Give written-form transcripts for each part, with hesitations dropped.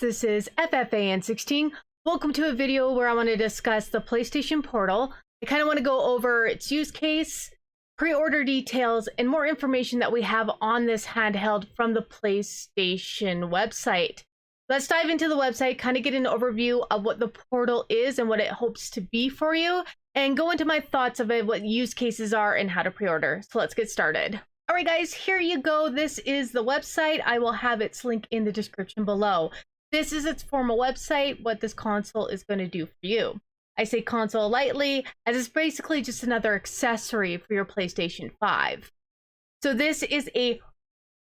this is FFAN 16. Welcome to a video where I want to discuss the PlayStation Portal. I kind of want to go over its use case, pre-order details, and more information that we have on this handheld from the PlayStation website. Let's dive into the website, kind of get an overview of what the Portal is and what it hopes to be for you, and go into my thoughts of it, what use cases are, and how to pre-order. So let's get started. All right, guys, here you go. This is the website. I will have its link in the description below. This is its formal website, what this console is going to do for you. I say console lightly, as it's basically just another accessory for your PlayStation 5. So this is a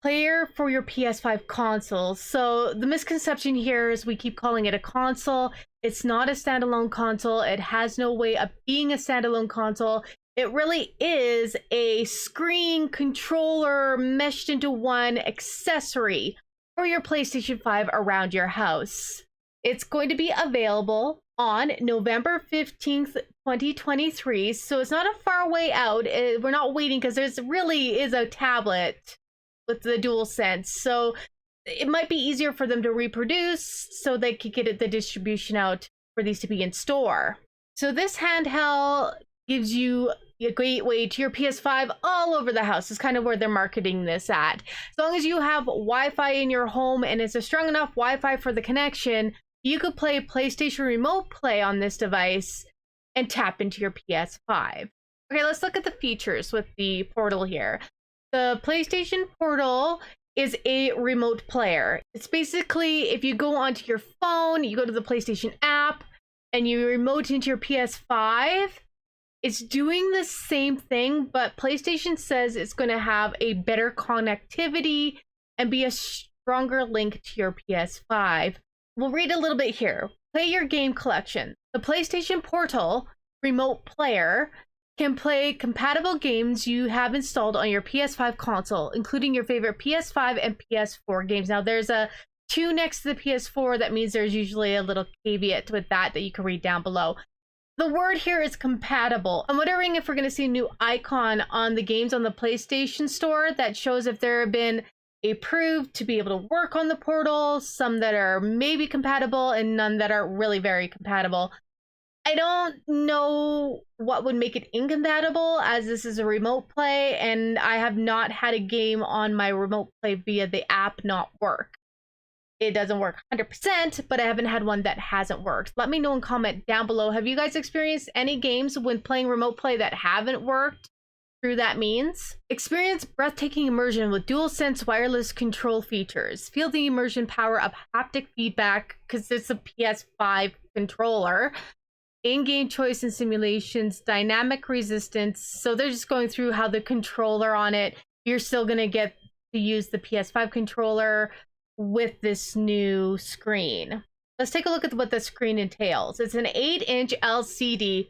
player for your PS5 console. So the misconception here is we keep calling it a console. It's not a standalone console. It has no way of being a standalone console. It really is a screen controller meshed into one accessory for your PlayStation 5 around your house. It's going to be available on November 15th, 2023. So it's not a far way out. We're not waiting because there's really is a tablet with the DualSense. So it might be easier for them to reproduce so they could get the distribution out for these to be in store. So this handheld gives you a gateway to your PS5 all over the house. Is kind of where they're marketing this at. As long as you have Wi-Fi in your home and it's a strong enough Wi-Fi for the connection, you could play PlayStation Remote Play on this device and tap into your PS5. Okay, let's look at the features with the Portal here. The PlayStation Portal is a remote player. It's basically, if you go onto your phone, you go to the PlayStation app, and you remote into your PS5, it's doing the same thing, but PlayStation says it's going to have a better connectivity and be a stronger link to your PS5. We'll read a little bit here. Play your game collection. The PlayStation Portal remote player can play compatible games you have installed on your PS5 console, including your favorite PS5 and PS4 games. Now, there's a 2 next to the PS4. That means there's usually a little caveat with that you can read down below. The word here is compatible. I'm wondering if we're going to see a new icon on the games on the PlayStation Store that shows if there have been approved to be able to work on the Portal, some that are maybe compatible and none that are really very compatible. I don't know what would make it incompatible, as this is a remote play and I have not had a game on my remote play via the app not work. It doesn't work 100%, but I haven't had one that hasn't worked. Let me know and comment down below. Have you guys experienced any games when playing remote play that haven't worked through that means? Experience breathtaking immersion with DualSense wireless control features. Feel the immersion power of haptic feedback because it's a PS5 controller. In-game choice and simulations, dynamic resistance. So they're just going through how the controller on it, you're still going to get to use the PS5 controller with this new screen. Let's take a look at what the screen entails. It's an 8-inch LCD.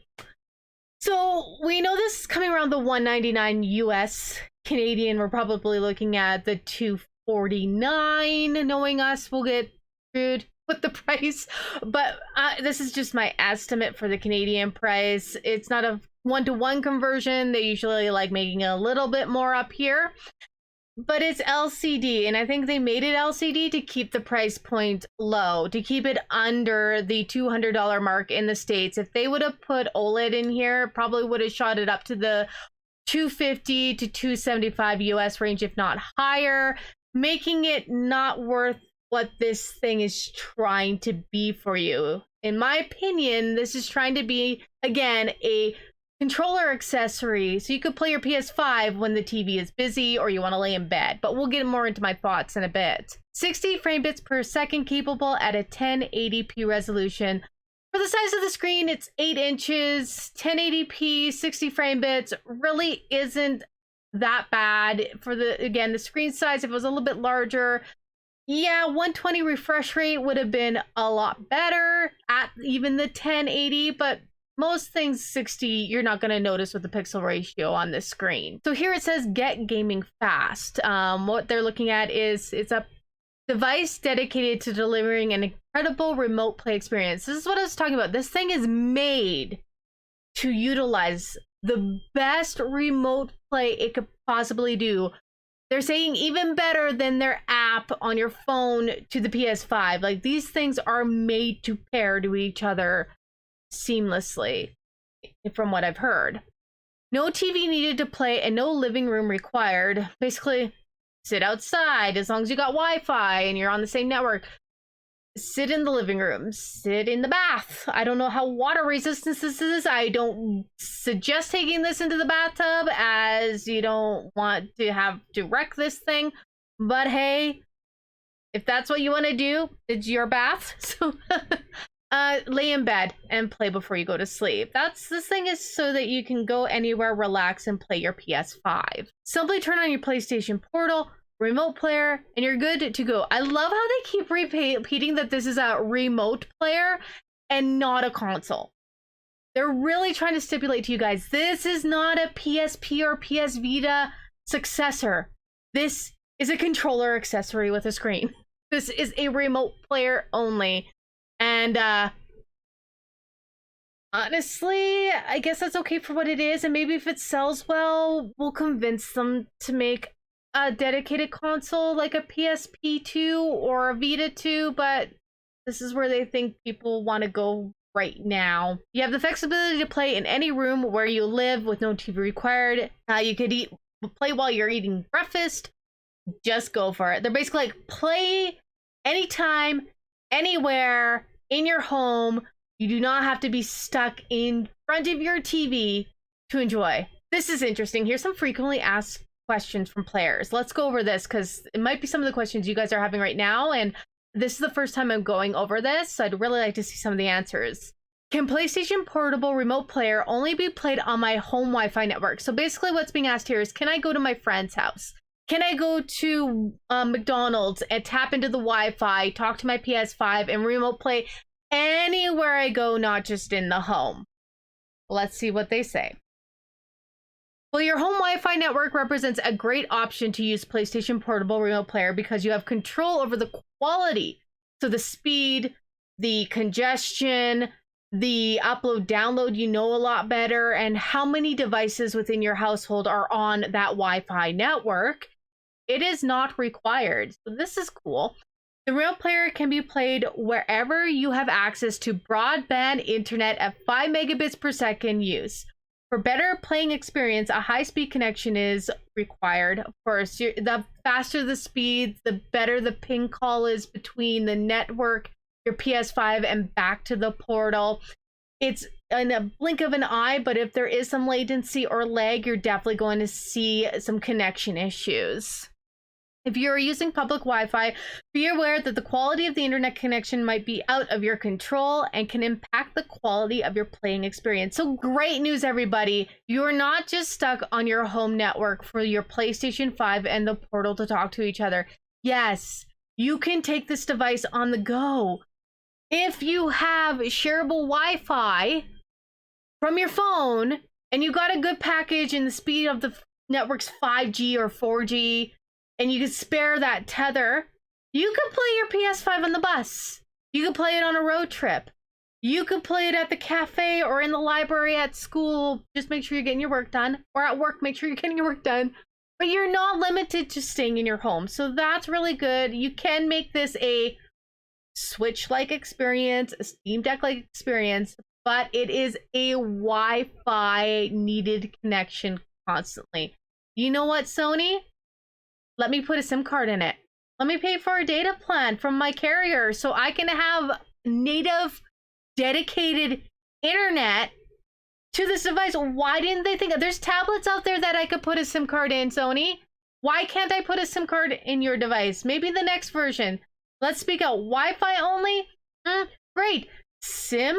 So we know this is coming around the $199 US. Canadian, we're probably looking at the $249. Knowing us, we'll get screwed with the price. But this is just my estimate for the Canadian price. It's not a one-to-one conversion. They usually like making a little bit more up here. But it's LCD, and I think they made it LCD to keep the price point low, to keep it under the $200 mark in the States. If they would have put OLED in here, probably would have shot it up to the $250 to $275 US range, if not higher, making it not worth what this thing is trying to be for you. In my opinion, this is trying to be, again, a controller accessory so you could play your PS5 when the TV is busy or you want to lay in bed, but we'll get more into my thoughts in a bit. 60 frame bits per second, capable at a 1080p resolution. For the size of the screen, it's 8 inches, 1080p, 60 frame bits really isn't that bad. For the screen size, if it was a little bit larger, yeah, 120 refresh rate would have been a lot better at even the 1080, but most things 60, you're not going to notice with the pixel ratio on this screen. So here it says get gaming fast. What they're looking at is it's a device dedicated to delivering an incredible remote play experience. This is what I was talking about. This thing is made to utilize the best remote play it could possibly do They're saying even better than their app on your phone to the PS5. Like, these things are made to pair to each other seamlessly, from what I've heard. No TV needed to play and no living room required. Basically, sit outside as long as you got Wi-Fi and you're on the same network. Sit in the living room, sit in the bath. I don't know how water resistant this is. I don't suggest taking this into the bathtub, as you don't want to have to wreck this thing. But hey, if that's what you want to do, it's your bath. So lay in bed and play before you go to sleep. This thing is so that you can go anywhere, relax, and play your PS5. Simply turn on your PlayStation Portal, remote player, and you're good to go. I love how they keep repeating that this is a remote player and not a console. They're really trying to stipulate to you guys, this is not a PSP or PS Vita successor. This is a controller accessory with a screen. This is a remote player only. And honestly, I guess that's okay for what it is. And maybe if it sells well, we'll convince them to make a dedicated console like a PSP 2 or a Vita 2, but this is where they think people want to go right now. You have the flexibility to play in any room where you live with no TV required. You could play while you're eating breakfast. Just go for it. They're basically like, play anytime, anywhere, in your home. You do not have to be stuck in front of your TV to enjoy. This is interesting. Here's some frequently asked questions from players. Let's go over this because it might be some of the questions you guys are having right now, and this is the first time I'm going over this, so I'd really like to see some of the answers. Can PlayStation Portable Remote Player only be played on my home Wi-Fi network? So basically what's being asked here is, can I go to my friend's house? Can I go to McDonald's and tap into the Wi-Fi, talk to my PS5, and remote play anywhere I go, not just in the home? Let's see what they say. Well, your home Wi-Fi network represents a great option to use PlayStation Portable Remote Player because you have control over the quality. So the speed, the congestion, the upload download, you know a lot better, and how many devices within your household are on that Wi-Fi network. It is not required. So this is cool. The remote player can be played wherever you have access to broadband internet at 5 megabits per second use. For better playing experience, a high-speed connection is required. Of course, the faster the speed, the better the ping call is between the network, your PS5, and back to the portal. It's in a blink of an eye, but if there is some latency or lag, you're definitely going to see some connection issues. If you're using public Wi-Fi, be aware that the quality of the internet connection might be out of your control and can impact the quality of your playing experience. So great news, everybody. You're not just stuck on your home network for your PlayStation 5 and the Portal to talk to each other. Yes, you can take this device on the go. If you have shareable Wi-Fi from your phone and you got a good package and the speed of the network's 5G or 4G, and you can spare that tether, you could play your PS5 on the bus. You could play it on a road trip. You could play it at the cafe or in the library at school. Just make sure you're getting your work done. Or at work, make sure you're getting your work done. But you're not limited to staying in your home. So that's really good. You can make this a Switch-like experience, a Steam Deck-like experience, but it is a Wi-Fi needed connection constantly. You know what, Sony? Let me put a SIM card in it. Let me pay for a data plan from my carrier so I can have native dedicated internet to this device. Why didn't they think of, there's tablets out there that I could put a SIM card in, Sony? Why can't I put a SIM card in your device? Maybe the next version. Let's speak out. Wi-Fi only? Great. SIM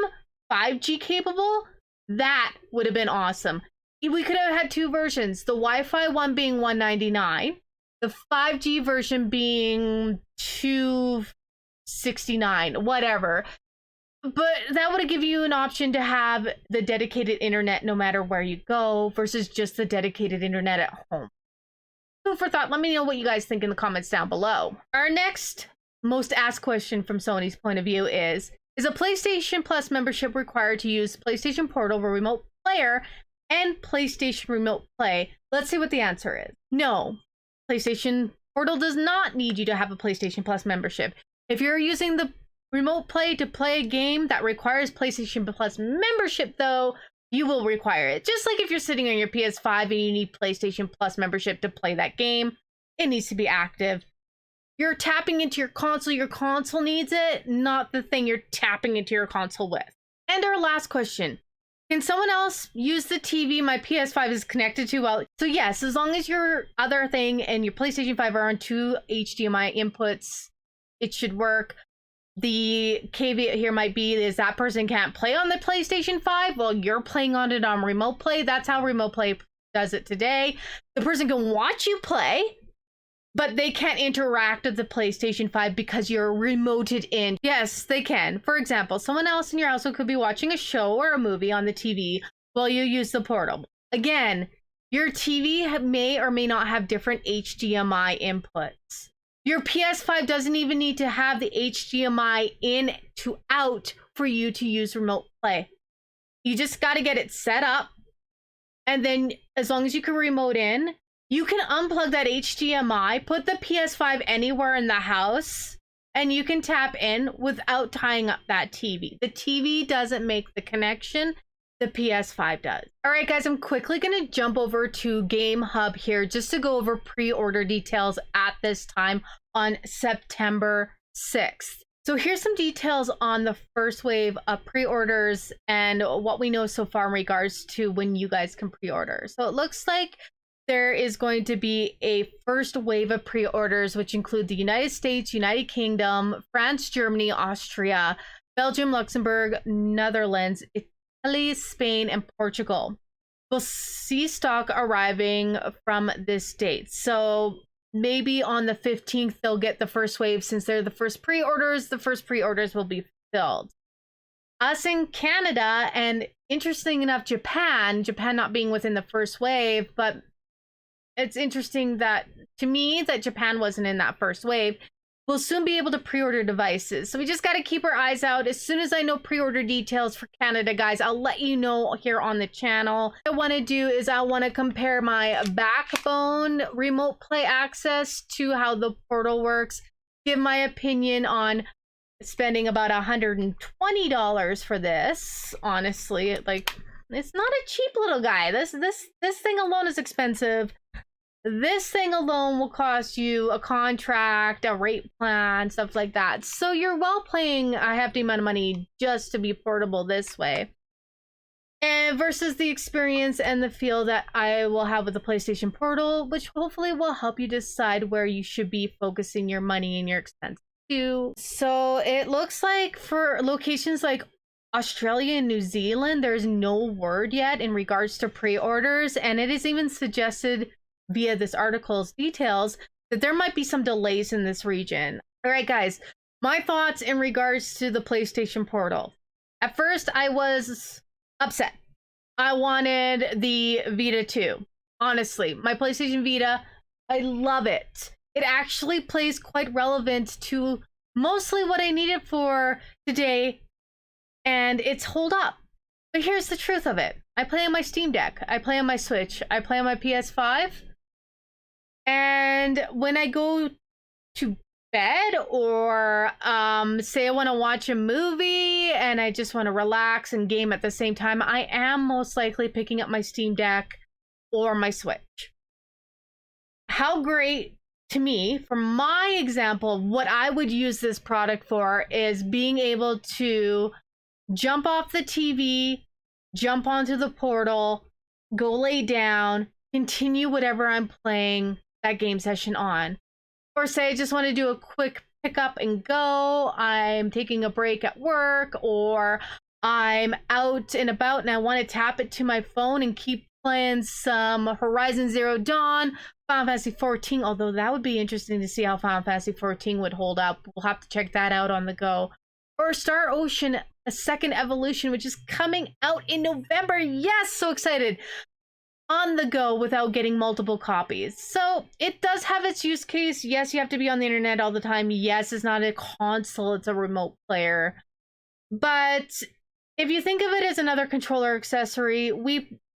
5G capable? That would have been awesome. We could have had two versions. The Wi-Fi one being $199. The 5G version being $269, whatever. But that would have given you an option to have the dedicated internet no matter where you go versus just the dedicated internet at home. Food for thought. Let me know what you guys think in the comments down below. Our next most asked question from Sony's point of view is a PlayStation Plus membership required to use PlayStation Portal Remote Player and PlayStation Remote Play? Let's see what the answer is. No. PlayStation Portal does not need you to have a PlayStation Plus membership. If you're using the Remote Play to play a game that requires PlayStation Plus membership, though, you will require it. Just like if you're sitting on your PS5 and you need PlayStation Plus membership to play that game, it needs to be active. You're tapping into your console needs it, not the thing you're tapping into your console with. And our last question. Can someone else use the TV my PS5 is connected to? Well, so yes, as long as your other thing and your PlayStation 5 are on 2 HDMI inputs, it should work. The caveat here might be is that person can't play on the PlayStation 5. Well, you're playing on it on Remote Play. That's how Remote Play does it today. The person can watch you play, but they can't interact with the PlayStation 5 because you're remoted in. Yes, they can. For example, someone else in your household could be watching a show or a movie on the TV while you use the portal. Again, your TV may or may not have different HDMI inputs. Your PS5 doesn't even need to have the HDMI in to out for you to use Remote Play. You just got to get it set up. And then as long as you can remote in, you can unplug that HDMI, put the PS5 anywhere in the house, and you can tap in without tying up that TV. The TV doesn't make the connection. The PS5 does. All right, guys, I'm quickly going to jump over to Game Hub here just to go over pre-order details at this time on September 6th. So here's some details on the first wave of pre-orders and what we know so far in regards to when you guys can pre-order. So it looks like there is going to be a first wave of pre-orders, which include the United States, United Kingdom, France, Germany, Austria, Belgium, Luxembourg, Netherlands, Italy, Spain, and Portugal. We'll see stock arriving from this date. So maybe on the 15th, they'll get the first wave. Since they're the first pre-orders will be filled. Us in Canada, and interesting enough, Japan not being within the first wave, but it's interesting that, to me, that Japan wasn't in that first wave. We'll soon be able to pre-order devices. So we just got to keep our eyes out. As soon as I know pre-order details for Canada, guys, I'll let you know here on the channel. What I want to do is I want to compare my Backbone Remote Play access to how the portal works. Give my opinion on spending about $120 for this. Honestly, like, it's not a cheap little guy. This thing alone is expensive. This thing alone will cost you a contract, a rate plan, stuff like that. So you're well paying a hefty amount of money just to be portable this way. And versus the experience and the feel that I will have with the PlayStation Portal, which hopefully will help you decide where you should be focusing your money and your expenses to. So it looks like for locations like Australia and New Zealand, there's no word yet in regards to pre-orders, and it is even suggested via this article's details that there might be some delays in this region. All right, guys, my thoughts in regards to the PlayStation Portal. At first, I was upset. I wanted the Vita 2. Honestly, my PlayStation Vita, I love it. It actually plays quite relevant to mostly what I need it for today, and it's hold up. But here's the truth of it. I play on my Steam Deck. I play on my Switch. I play on my PS5. And when I go to bed or say I want to watch a movie and I just want to relax and game at the same time, I am most likely picking up my Steam Deck or my Switch. How great, to me, for my example, what I would use this product for is being able to jump off the TV, jump onto the portal, go lay down, continue whatever I'm playing that game session on. Or say I just want to do a quick pick up and go, I'm taking a break at work, or I'm out and about and I want to tap it to my phone and keep playing some Horizon Zero Dawn, Final Fantasy 14, although that would be interesting to see how Final Fantasy 14 would hold up. We'll have to check that out on the go. Or Star Ocean, a second evolution, which is coming out in November. Yes, so excited. On the go without getting multiple copies. So it does have its use case. Yes, you have to be on the internet all the time. Yes, it's not a console, it's a remote player. But if you think of it as another controller accessory,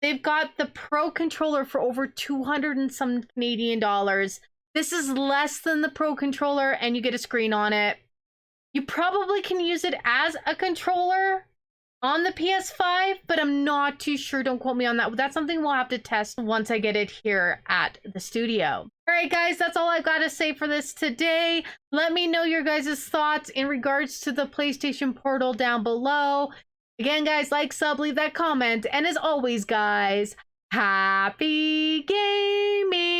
they've got the Pro controller for over 200 and some Canadian dollars. This is less than the Pro controller, and you get a screen on it. You probably can use it as a controller on the PS5, but I'm not too sure. Don't quote me on that. That's something we'll have to test once I get it here at the studio. All right, guys, that's all I've got to say for this today. Let me know your guys' thoughts in regards to the PlayStation Portal down below. Again, guys, like, sub, leave that comment. And as always, guys, happy gaming!